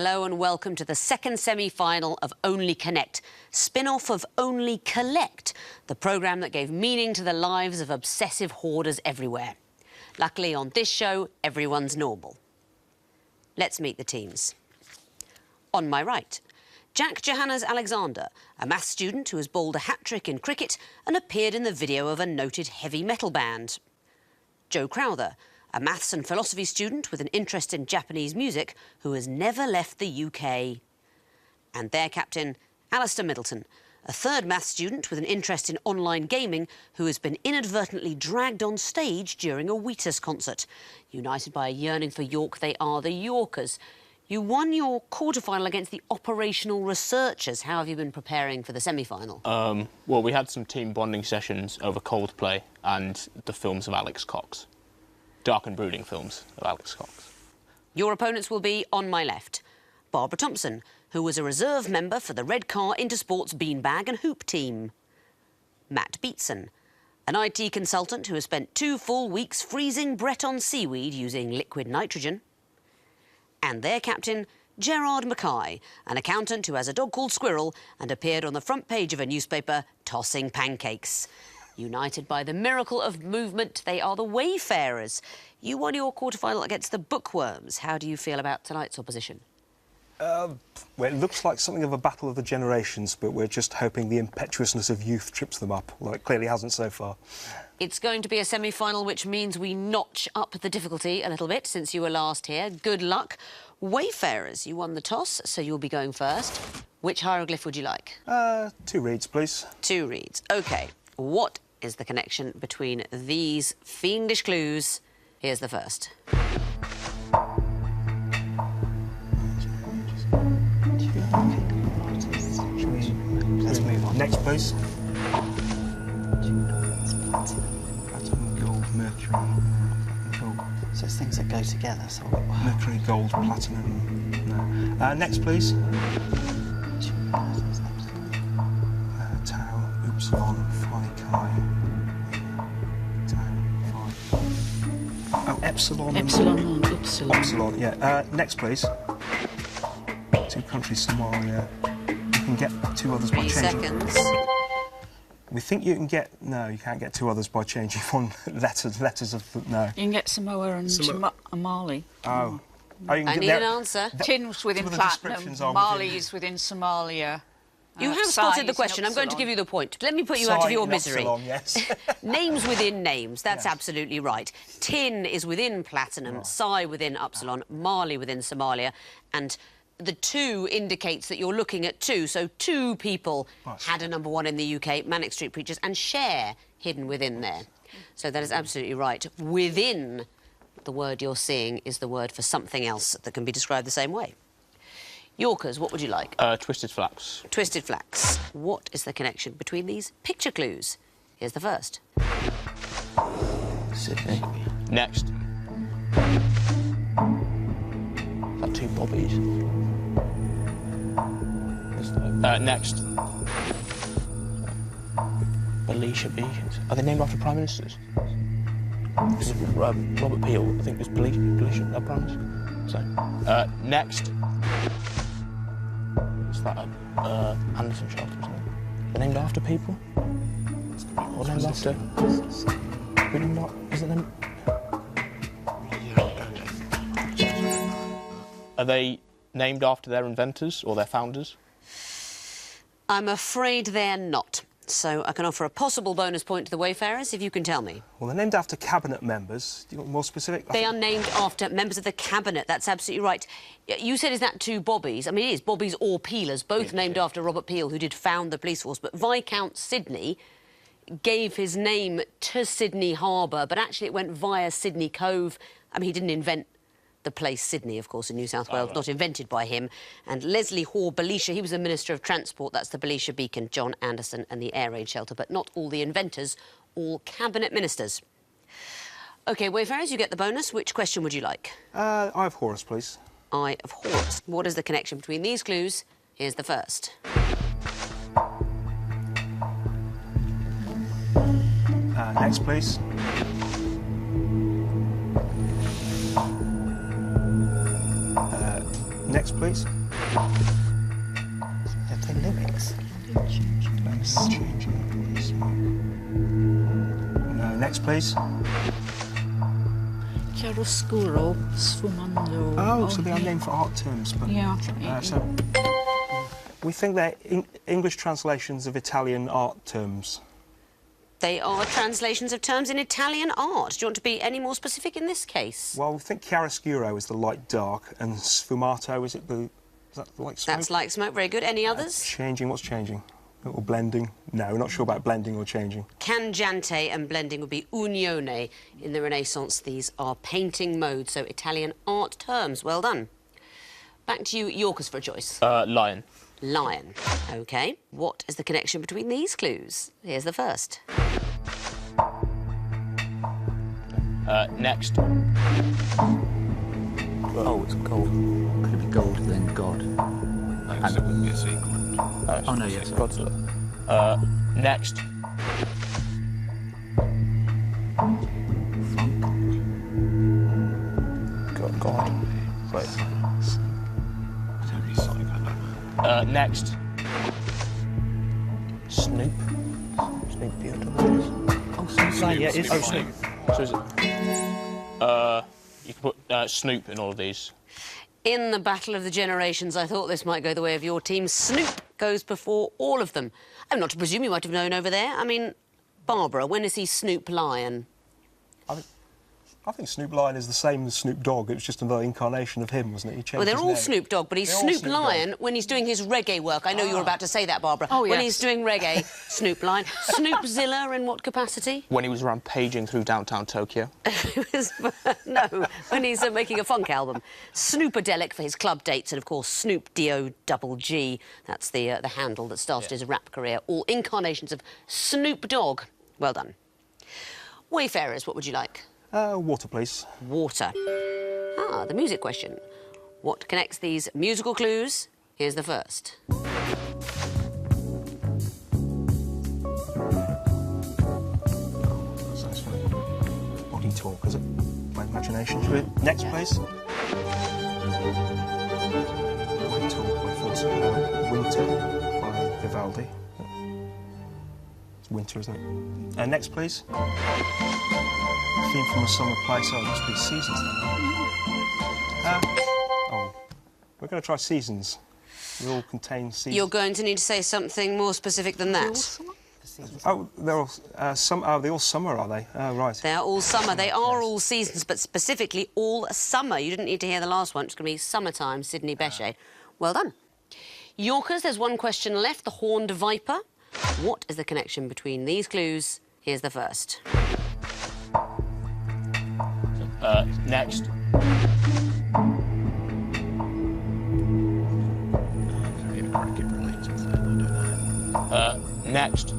Hello and welcome to the second semi-final of Only Connect, spin-off of Only Collect, the programme that gave meaning to the lives of obsessive hoarders everywhere. Luckily, on this show, everyone's normal. Let's meet the teams. On my right, Jack Johannes Alexander, a maths student who has bowled a hat-trick in cricket and appeared in the video of a noted heavy metal band. Joe Crowther, a maths and philosophy student with an interest in Japanese music who has never left the UK. And their captain, Alistair Middleton, a third maths student with an interest in online gaming who has been inadvertently dragged on stage during a Wheatus concert. United by a yearning for York, they are the Yorkers. You won your quarter-final against the operational researchers. How have you been preparing for the semi-final? Well, we had some team bonding sessions over Coldplay and the films of Alex Cox. Dark and brooding films of Alex Cox. Your opponents will be on my left. Barbara Thompson, who was a reserve member for the Red Car Intersports beanbag and hoop team. Matt Beatson, an IT consultant who has spent 2 full weeks freezing Breton seaweed using liquid nitrogen. And their captain, Gerard Mackay, an accountant who has a dog called Squirrel and appeared on the front page of a newspaper tossing pancakes. United by the miracle of movement, they are the Wayfarers. You won your quarter-final against the Bookworms. How do you feel about tonight's opposition? Well, it looks like something of a battle of the generations, but we're just hoping the impetuousness of youth trips them up, although it clearly hasn't so far. It's going to be a semi-final, which means we notch up the difficulty a little bit since you were last here. Good luck. Wayfarers, you won the toss, so you'll be going first. Which hieroglyph would you like? 2 reads, please. 2 reads. OK. What is the connection between these fiendish clues? Here's the first. Let's move on. Next, please. Platinum, gold, mercury, gold. So it's things that go together. So Mercury, gold, platinum. No. Next, please. Tau, upsilon, phi, chi. Tau, phi. Oh, epsilon. Epsilon and upsilon. Epsilon, yeah. Next, please. 2 countries, Somalia. You can get 2 others by 3 changing. seconds. We think you can get... No, you can't get 2 others by changing one letters of... No. You can get Samoa and Mali. Oh. Oh, you can I get need an answer. Tin's within Some of the platinum, descriptions are Mali within- is within Somalia. You have spotted the question. I'm going to give you the point. Let me put you out of your misery. Epsilon, yes. Names within names, that's Yes. absolutely right. Tin is within platinum, Psi within upsilon, Mali within Somalia, and the 2 indicates that you're looking at 2, so 2 people had a number 1 in the UK, Manic Street Preachers, and Cher hidden within there. So that is absolutely right. Within the word you're seeing is the word for something else that can be described the same way. Yorkers, what would you like? Twisted Flax. Twisted Flax. What is the connection between these picture clues? Here's the first. Sydney. Next. Is that 2 bobbies? Next. Belisha Beacons. Are they named after Prime Ministers? Robert Peel, I think, was Belisha Prime Minister. So, next. Is that Anderson Shelter, isn't it? They're named after people? Or named after... Is it named... Are they named after their inventors or their founders? I'm afraid they're not. So I can offer a possible bonus point to the Wayfarers if you can tell me. Well, they're named after cabinet members. Do you want more specific? They are named after members of the cabinet. That's absolutely right. You said, is that 2 bobbies? I mean, it is bobbies or peelers, both named after Robert Peel, who did found the police force. But Viscount Sidney gave his name to Sydney Harbour, but actually it went via Sydney Cove. I mean, he didn't invent the place Sydney, of course, in New South Wales, not invented by him. And Leslie Hoare Belisha, he was the Minister of Transport. That's the Belisha Beacon, John Anderson and the Air Raid Shelter. But not all the inventors, all cabinet ministers. OK, Wayfarers, you get the bonus. Which question would you like? Eye of Horus, please. Eye of Horus. What is the connection between these clues? Here's the first. Next, please. Next, please. Have they lyrics? No, next, please. Chiaroscuro, sfumando. Oh, so they are named for art terms, but... Yeah. So we think they're English translations of Italian art terms. They are translations of terms in Italian art. Do you want to be any more specific in this case? Well, we think chiaroscuro is the light dark, and sfumato, is that the like smoke? That's like smoke. Very good. Any others? Changing, what's changing? Or blending? No, not sure about blending or changing. Cangiante and blending would be unione. In the Renaissance, these are painting modes, so Italian art terms. Well done. Back to you, Yorkers, for a choice. Lion. Lion. OK. What is the connection between these clues? Here's the first. Next. Oh, it's gold. Could it be gold then God? Because it wouldn't be a sequence. Oh no, yes. Godzilla. Next. God. Wait. Next. Snoop. Snoop Oh, Snoop. Yeah, it's Snoop. So is it? You can put Snoop in all of these. In the Battle of the Generations, I thought this might go the way of your team. Snoop goes before all of them. I'm not to presume you might have known over there. I mean, Barbara, when is he Snoop Lion? I think Snoop Lion is the same as Snoop Dogg. It was just another incarnation of him, wasn't it? He changed Well, they're his all name. Snoop Dogg, but he's They're all Snoop Snoop Lion Dogg. when he's doing his reggae work. I know you were about to say that, Barbara. Oh, When yes. he's doing reggae, Snoop Lion. Snoopzilla in what capacity? When he was rampaging through downtown Tokyo. No, when he's making a funk album. Snoopadelic for his club dates, and of course Snoop D-O-double-G. That's the handle that started his rap career. All incarnations of Snoop Dogg. Well done. Wayfarers, what would you like? Water, please. Water. Ah, the music question. What connects these musical clues? Here's the first. That's body talk, is it? My imagination. Should we... Next, please. Body talk, my first. Winter by Vivaldi. It's winter, isn't it? Next, please. Theme from a summer play, so it must be seasons then. Oh, we're going to try seasons. They all contain seasons. You're going to need to say something more specific than that. Oh, they're all they're all summer, are they? Oh, right. They are all summer. They are all seasons, but specifically all summer. You didn't need to hear the last one. It's going to be summertime, Sydney Bechet. Well done. Yorkers, there's one question left. The horned viper. What is the connection between these clues? Here's the first. Next. Next.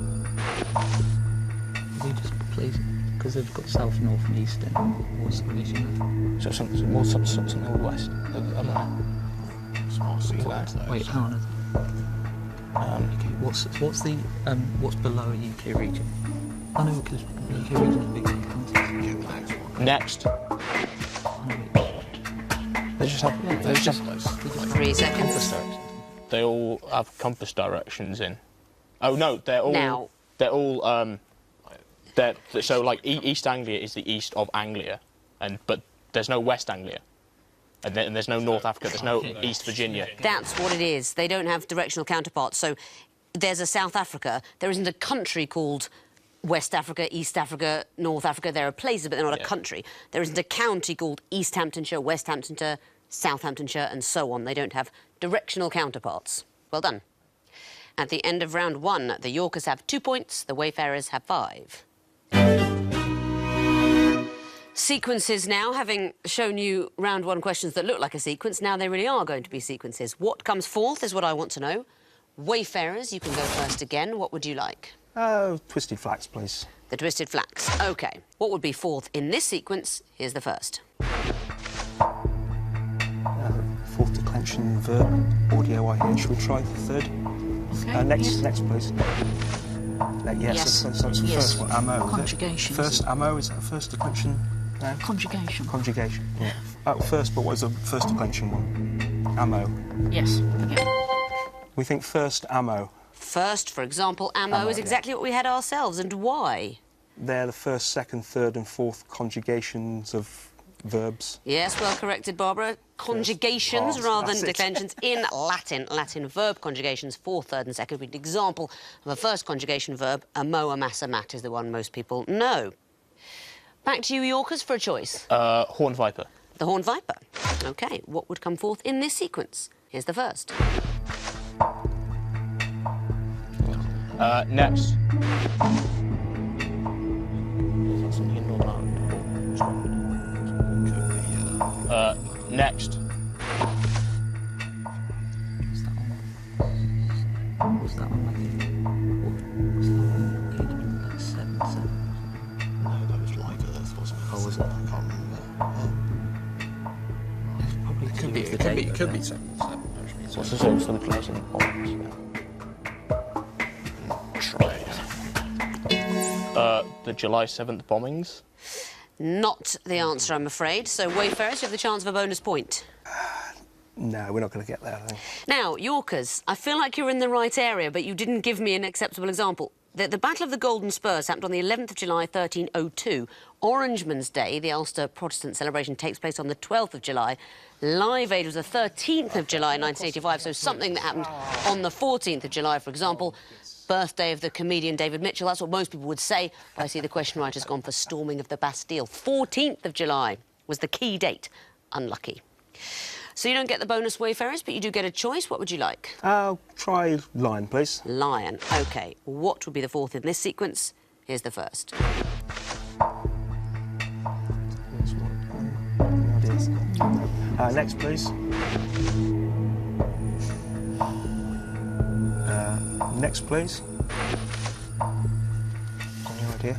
They just please, because they've got south, north, and east. And what's the condition? So something more something more west. Small sequence. Wait, hang on. Okay, what's the what's below a UK region? I know because the UK region is bigger than countries. Next. They just have. They just have 3 seconds. They all have compass directions in. Oh no, they're all. Now. They're all. So like East Anglia is the east of Anglia, but there's no West Anglia, and there's no North Africa. There's no East Virginia. That's what it is. They don't have directional counterparts. So there's a South Africa. There isn't a country called West Africa, East Africa, North Africa. There are places, but they're not a country. There isn't a county called East Hamptonshire, West Hamptonshire, Southamptonshire, and so on. They don't have directional counterparts. Well done. At the end of round 1, the Yorkers have 2 points, the Wayfarers have 5. Sequences now, having shown you round 1 questions that look like a sequence, now they really are going to be sequences. What comes forth is what I want to know. Wayfarers, you can go first again. What would you like? Twisted flax, please. The twisted flax. OK. What would be fourth in this sequence? Here's the first. Fourth declension verb. Audio I hear. Should we try the third? Okay, next, please. Yes. Yes. So it's the Yes. first one. Ammo. is it? Conjugation. First ammo, is that a first declension? No? Conjugation. Conjugation. Yeah. First, but what was the first declension one? Ammo. Yes. Yeah. We think first ammo. First, for example, ammo is exactly what we had ourselves, and why? They're the first, second, third and fourth conjugations of verbs. Yes, well corrected, Barbara. Conjugations rather than that's it. declensions in Latin. Latin verb conjugations, fourth, third and second. An example of a first conjugation verb, amo, amassa, mat, is the one most people know. Back to you, Yorkers, for a choice. Horned viper. The horned viper. OK, what would come forth in this sequence? Here's the first. Next. Is that something in Northern Ireland or Scotland? Next. Was that on like... Was that on like 7? No, that was like Earth, wasn't it? Oh, was it? I can't remember. Probably It could be. It could be 7. What's the same for the place in the bombs? Try it. The July 7th bombings. Not the answer, I'm afraid. So, Wayfarers, you have the chance of a bonus point. No, we're not going to get there, I think. Now, Yorkers, I feel like you're in the right area, but you didn't give me an acceptable example. The Battle of the Golden Spurs happened on the 11th of July, 1302. Orangeman's Day, the Ulster Protestant celebration, takes place on the 12th of July. Live Aid was the 13th of July, 1985, so something that happened on the 14th of July, for example. Birthday of the comedian David Mitchell, that's what most people would say. But I see the question writer's gone for storming of the Bastille. 14th of July was the key date. Unlucky. So you don't get the bonus, Wayfarers, but you do get a choice. What would you like? Try lion, please. Lion. OK. What would be the fourth in this sequence? Here's the first. Next, please. Next, please. Any idea?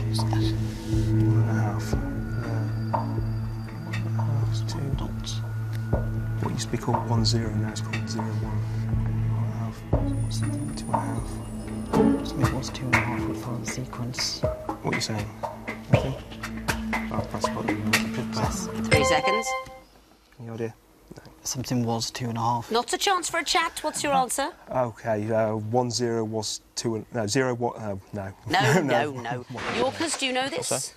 What's that? 1.5. It's 2 dots. What used to be called 1-0 now is called 0-1. 1.5. What's that? 2.5. So it was 2.5 with the sequence. What are you saying? Nothing? I'll press button. Press. 3 seconds. Any idea? Something was 2.5. Not a chance for a chat. What's your answer? OK, 1-0 was 2... No, 0-1... no. No. Yorkers, do you know this?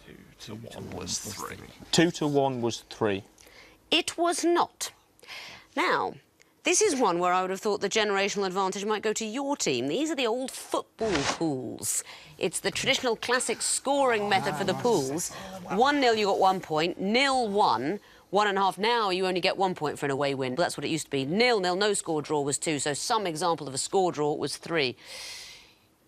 2 to 1 was 3. 2 to 1 was 3. It was not. Now, this is one where I would have thought the generational advantage might go to your team. These are the old football pools. It's the traditional classic scoring method for the pools. 1-0, you got 1 point. 0-1, 1.5. Now you only get 1 point for an away win. That's what it used to be. 0-0, no score draw was 2. So some example of a score draw was 3.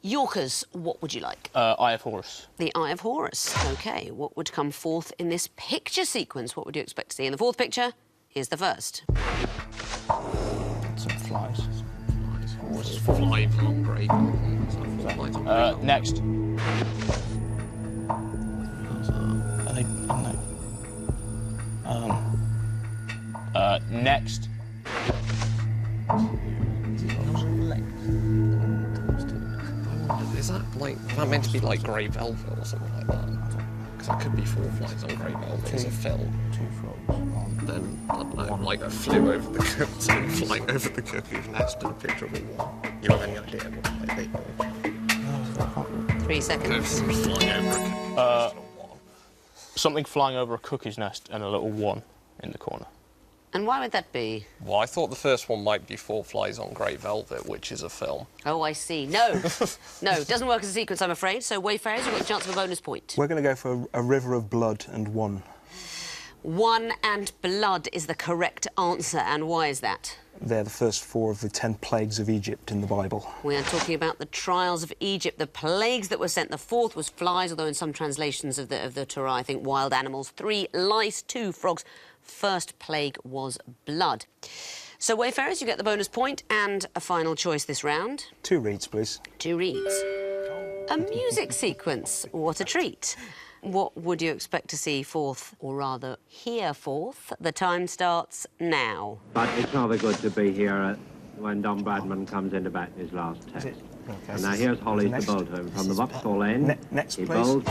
Yorkers, what would you like? Eye of Horus. The Eye of Horus. OK, what would come forth in this picture sequence? What would you expect to see in the fourth picture? Here's the first. Some flies. Was flies on grey. Next. Next. Is that like that meant to be like grey velvet or something like that? Because that could be 4 flies on grey velvet as a film. 2 frogs. Then I don't know, like I flew over the flying over the cuckoo's nest and a picture of a wall. You have any idea what it might be? 3 seconds. Flying over a cuckoo's nest or one. Something flying over a cuckoo's nest and a little 1 in the corner. And why would that be? Well, I thought the first one might be 4 Flies on Grey Velvet, which is a film. Oh, I see. No. No, it doesn't work as a sequence, I'm afraid. So, Wayfarers, you've got the chance of a bonus point. We're going to go for a river of blood and 1. 1 and blood is the correct answer. And why is that? They're the first 4 of the 10 plagues of Egypt in the Bible. We are talking about the trials of Egypt, the plagues that were sent. The 4th was flies, although in some translations of the Torah, I think wild animals. 3 lice, 2 frogs. First plague was blood. So, Wayfarers, you get the bonus point and a final choice this round. 2 reeds, please. 2 reeds. A music sequence. What a treat. What would you expect to see forth, or rather hear forth? The time starts now. But it's rather good to be here when Don Bradman comes in to bat his last test. Okay, And now here's Holly to bowl to him from the Vauxhall end. Next, He please. bowls.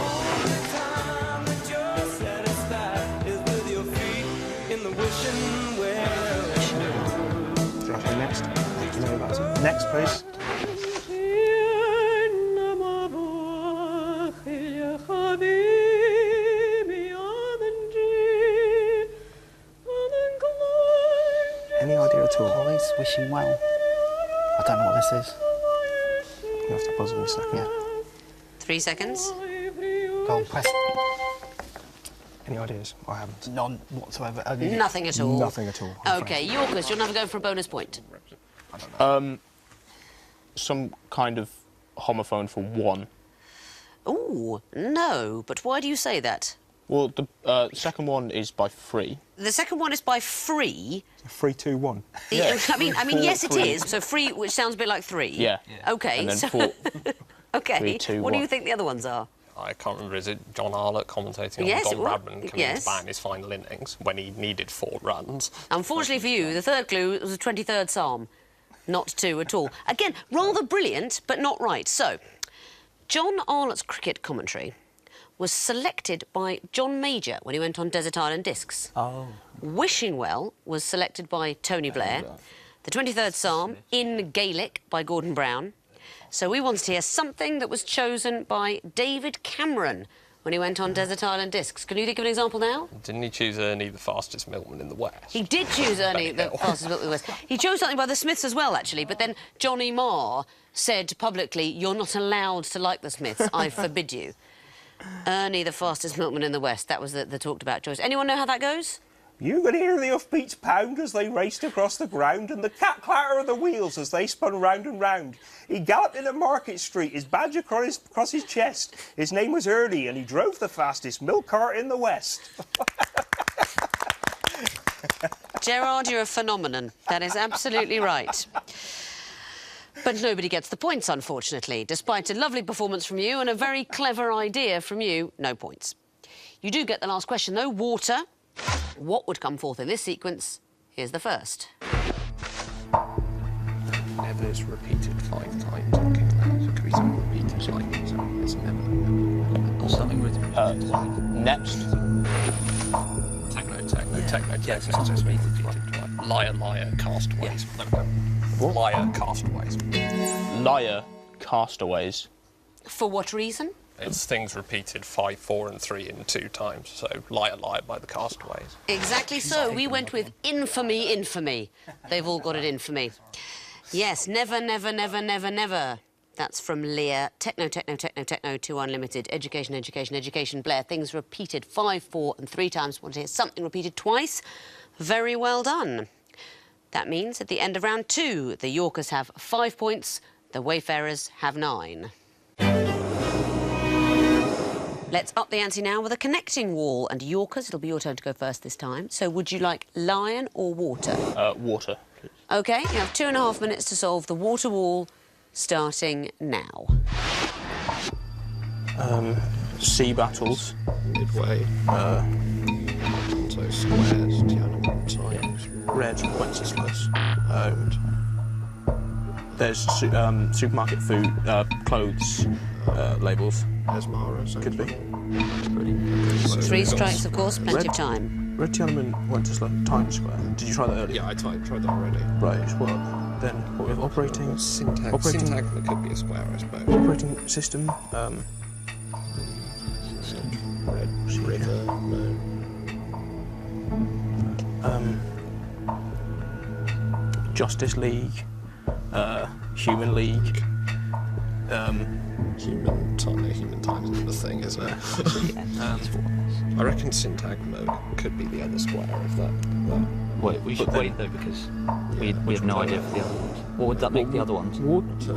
Should I go next? No, that's it. Next, please. Any idea at all? Always wishing well. I don't know what this is. You have to buzz in a second. Yeah. 3 seconds. Go on, press. Any ideas? I haven't. None whatsoever. Nothing at all. Nothing at all. I'm OK, Yorkers, you'll never go for a bonus point. Some kind of homophone for one. Ooh, no. But why do you say that? Well, the second one is by free. The second one is by free. 3, 2, 1. I mean, yes, it is. So free, which sounds a bit like 3. Yeah. OK. And then so 4. OK. 3, 2, what do 1. you think the other ones are? I can't remember, is it John Arlott commentating Yes, on it Don was. Bradman coming Yes. to bat in his final innings when he needed 4 runs? Unfortunately for you, the third clue was the 23rd Psalm. Not 2 at all. Again, rather brilliant, but not right. So, John Arlott's cricket commentary was selected by John Major when he went on Desert Island Discs. Oh. Wishing Well was selected by Tony Blair. The 23rd Psalm in Gaelic by Gordon Brown. So we wanted to hear something that was chosen by David Cameron when he went on Desert Island Discs. Can you think of an example now? Didn't he choose Ernie, the fastest milkman in the West? He did choose Ernie, the fastest milkman in the West. He chose something by the Smiths as well, actually, but then Johnny Marr said publicly, "You're not allowed to like the Smiths. I forbid you." Ernie, the fastest milkman in the West. That was the talked about choice. Anyone know how that goes? You could hear the hoofbeats pound as they raced across the ground and the cat-clatter of the wheels as they spun round and round. He galloped into Market Street, his badge across his chest. His name was Ernie and he drove the fastest milk cart in the West. Gerard, you're a phenomenon. That is absolutely right. But nobody gets the points, unfortunately. Despite a lovely performance from you and a very clever idea from you, no points. You do get the last question, though. Water. What would come forth in this sequence? Here's the first. Never is repeated 5 times in King Lear. So it could be something repeated like so it's never. Or something with... Next. Yes, something repeated twice. Liar, liar, castaways. There we go. What? Liar, castaways. Liar, castaways. For what reason? It's things repeated 5, 4 and 3 and 2 times. So liar, liar by the castaways. Exactly so. We went with infamy, infamy. They've all got it infamy. Yes, never, never, never, never, never. That's from Lear. Techno, techno, techno, techno, 2 unlimited. Education, education, education. Blair, things repeated 5, 4 and 3 times. Want to hear something repeated twice? Very well done. That means at the end of round 2, the Yorkers have 5 points, the Wayfarers have 9. Let's up the ante now with a connecting wall. And Yorkers, it'll be your turn to go first this time. So would you like lion or water? Water. OK, you have 2.5 minutes to solve the water wall, starting now. Sea battles. Midway. So squares, Tiananmen times. Red, Wenceslas. There's supermarket food, clothes, labels. Esmara. Could be. So 3 we've got strikes, of course, plenty of time. Red Tiananmen, Wenceslas, Times Square. Did you try that earlier? Yeah, I tried that already. Right, well, then what with operating... Syntagma could be a square, I suppose. Operating system, Red river, no. Justice League, Human League, Human time is another thing, isn't it? I reckon syntagma could be the other square if that. Wait, we should wait though because we have no idea for the other ones. What would that make the other ones? Water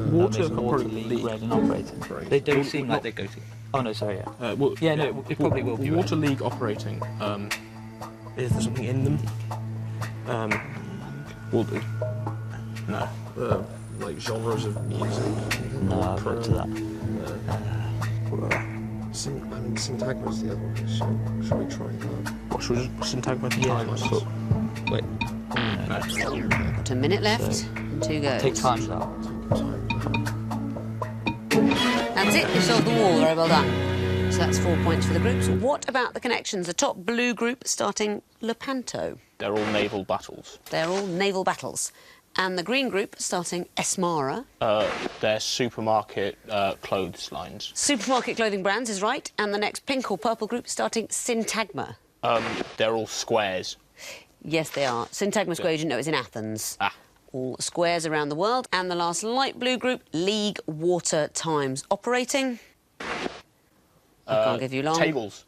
Water League, Red and Operating. They don't seem like they go to... Oh no, sorry, yeah. Yeah, no, it probably will be Water League Operating, is there something in them? No. Like genres of music. No, I'll go to that. Syntagma is the other one. Shall we try that? What should syntagma Yeah, times? Wait. No. Got a minute left, 2 goes. Take times out. That's it, you solved the wall, very well done. So that's 4 points for the groups. What about the connections? The top blue group starting Lepanto. They're all naval battles. They're all naval battles. And the green group, starting Esmara. They're supermarket clothes lines. Supermarket clothing brands is right. And the next pink or purple group, starting Syntagma. They're all squares. Yes, they are. Syntagma Square, you didn't know, is in Athens. Ah. All squares around the world. And the last light blue group, League Water Times Operating. I can't give you long. Tables.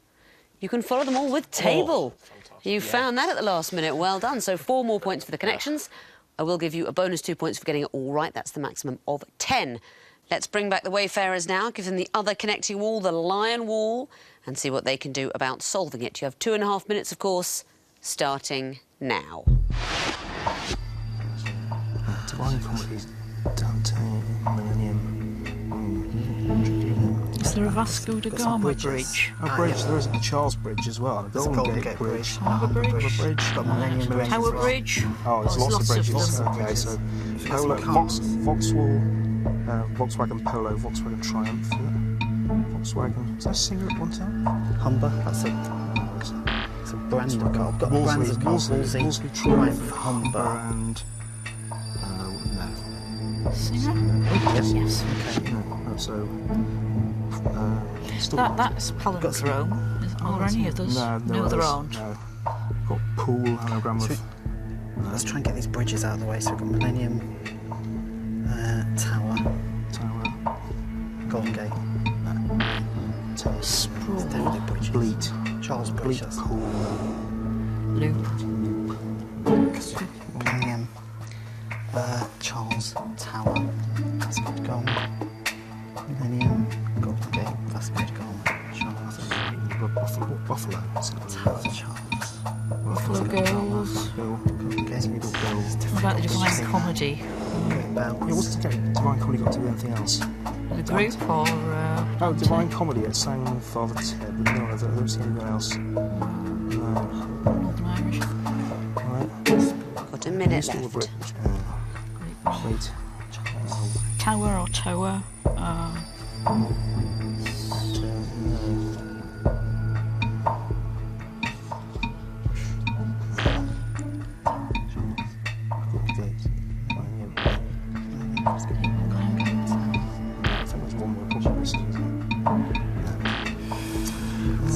You can follow them all with table. You found that at the last minute. Well done. So 4 more points for the connections. I will give you a bonus 2 points for getting it all right. That's the maximum of 10. Let's bring back the Wayfarers now, give them the other connecting wall, the lion wall, and see what they can do about solving it. You have 2.5 minutes, of course, starting now. Divine Comedies, Dante, Millennium. Is there a Vasco da Gama bridge? Oh, bridge. There is a Charles Bridge as well. The Golden Gate Bridge. Harbour Bridge? Got Millennium Tower Bridge? Oh, there's lots of bridges. Okay, so Polo, Volkswagen Polo, Volkswagen Triumph, Volkswagen. Is that a singer at one time? Humber, that's a brand of car. I've got brands of cars. Wolseley Triumph, Humber, and no. Singer? Yes. Okay. No, so. That's palindrome. Are there any others? No, there aren't. No. Got Pool, anagram of. Let's try and get these bridges out of the way. So we've got Millennium, Tower, Golden Gate, Sprawl, Bleat, Charles Bridge, Pool, Loop, Millennium, Charles Tower, that's good to go. Millennium, Golden Gate, that's good to go. Charles, Buffalo, Tower, Charles. Buffalo Girls. What about the Divine Comedy? Yeah, what's the Divine Comedy got to do anything else? The group or... Oh, Divine Comedy, it sang Father Ted, but no, I don't see anything else. Northern Irish. Right. Got a minute left. Wait. Tower or Tower?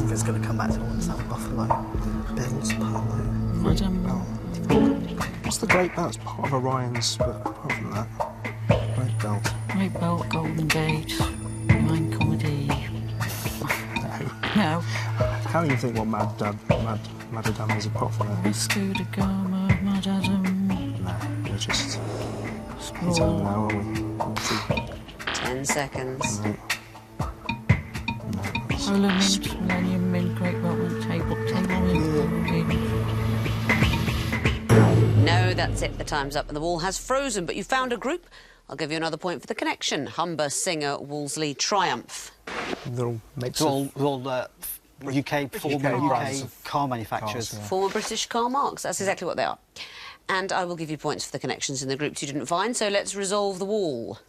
It's going to come back to one sound. Buffalo, Bills, Polo. What's the Great Belt? It's part of Orion's, but apart from that, Great Belt. Great Belt, Golden Gate, Divine Comedy. No. How do you think what Mad Adam is apart from that? Vasco da Gama, Mad Adam. No, we're just. Sprawl. It's over now, are we? 10 seconds. No. Polo Mint, Millennium Mint, Great Belt Mint, Table Mint. No, that's it. The time's up and the wall has frozen, but you found a group. I'll give you another point for the connection. Humber, Singer, Wolseley, Triumph. They're all makes They're all UK, former UK brands car manufacturers. cars, yeah. Former British car marks. That's exactly what they are. And I will give you points for the connections in the groups you didn't find, so let's resolve the wall.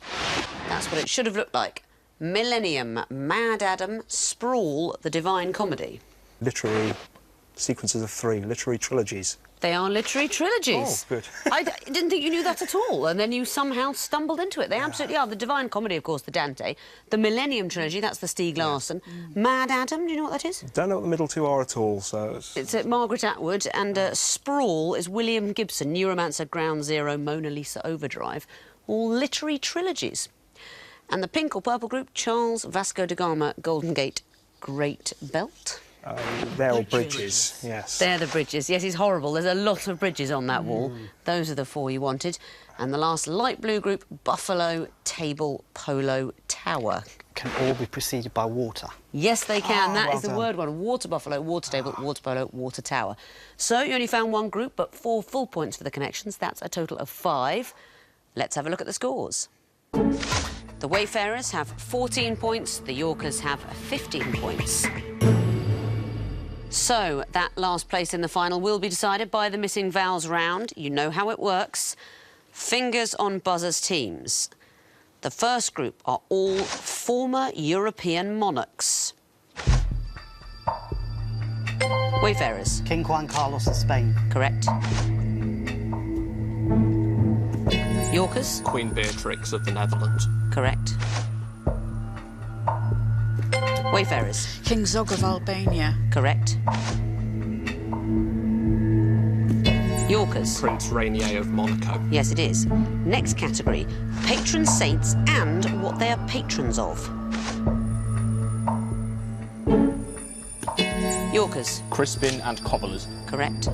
That's what it should have looked like. Millennium, Mad Adam, Sprawl, The Divine Comedy. literary sequences of 3, literary trilogies. They are literary trilogies. Oh, good. I didn't think you knew that at all, and then you somehow stumbled into it. They absolutely are. The Divine Comedy, of course, the Dante. The Millennium Trilogy, that's the Stieg Larsson. Mad Adam, do you know what that is? Don't know what the middle two are at all, so... It's Margaret Atwood, and Sprawl is William Gibson, Neuromancer, Ground Zero, Mona Lisa, Overdrive. All literary trilogies. And the pink or purple group, Charles, Vasco da Gama, Golden Gate, Great Belt. They're all bridges, yes. They're the bridges. Yes, he's horrible. There's a lot of bridges on that wall. Those are the 4 you wanted. And the last light blue group, Buffalo, Table, Polo, Tower. Can all be preceded by water. Yes, they can. That is the done. word one. Water buffalo, water table, water polo, water tower. So you only found one group, but 4 full points for the connections. That's a total of 5. Let's have a look at the scores. The Wayfarers have 14 points. The Yorkers have 15 points. So that last place in the final will be decided by the missing vowels round. You know how it works. Fingers on buzzers teams. The first group are all former European monarchs. Wayfarers. King Juan Carlos of Spain. Correct. Yorkers. Queen Beatrix of the Netherlands. Correct. Wayfarers. King Zog of Albania. Correct. Yorkers. Prince Rainier of Monaco. Yes, it is. Next category, patron saints and what they are patrons of. Yorkers. Crispin and Cobblers. Correct.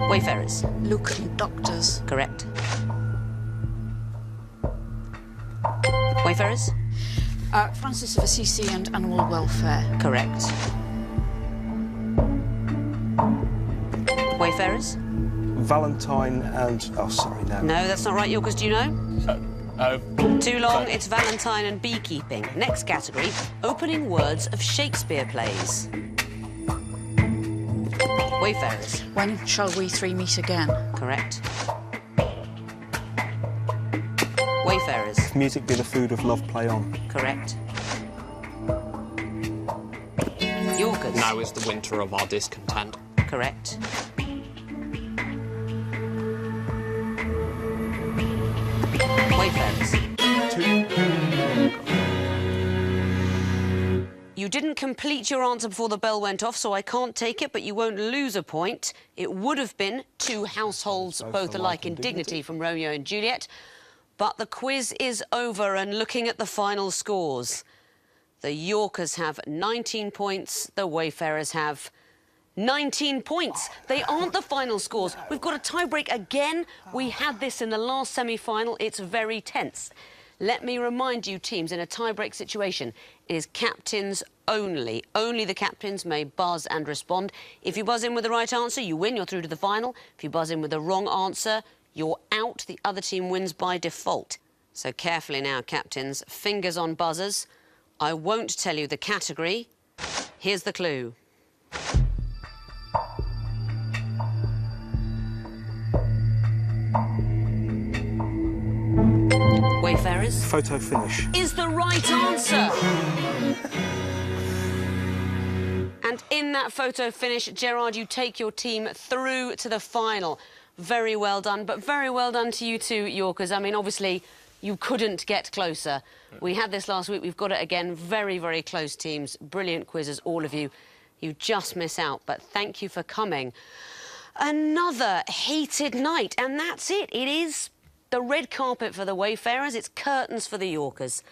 Wayfarers. Lucan Doctors. Correct. Wayfarers. Francis of Assisi and Animal Welfare. Correct. Wayfarers. Valentine and... Oh, sorry, no. No, that's not right, Yorkers. Do you know? Too long. Sorry. It's Valentine and beekeeping. Next category, opening words of Shakespeare plays. Wayfarers. When shall we three meet again? Correct. Wayfarers. Music be the food of love, play on. Correct. Yorkers. Now is the winter of our discontent. Correct. Wayfarers. You didn't complete your answer before the bell went off, so I can't take it, but you won't lose a point. It would have been two households, both alike in dignity, from Romeo and Juliet. But the quiz is over, and looking at the final scores, the Yorkers have 19 points, the Wayfarers have 19 points. They aren't the final scores. We've got a tie-break again. We had this in the last semi-final. It's very tense. Let me remind you, teams, in a tie-break situation, it is captains only. Only the captains may buzz and respond. If you buzz in with the right answer, you win, you're through to the final. If you buzz in with the wrong answer, you're out. The other team wins by default. So carefully now, captains. Fingers on buzzers. I won't tell you the category. Here's the clue. Wayfarers. Photo finish. Is the right answer. And in that photo finish, Gerard, you take your team through to the final. Very well done, but very well done to you too, Yorkers. I mean, obviously, you couldn't get closer. We had this last week, we've got it again. Very, very close teams. Brilliant quizzes, all of you. You just miss out, but thank you for coming. Another heated night, and that's it. It is the red carpet for the Wayfarers, it's curtains for the Yorkers.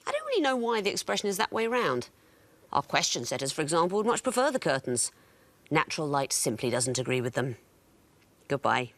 I don't really know why the expression is that way round. Our question setters, for example, would much prefer the curtains. Natural light simply doesn't agree with them. Goodbye.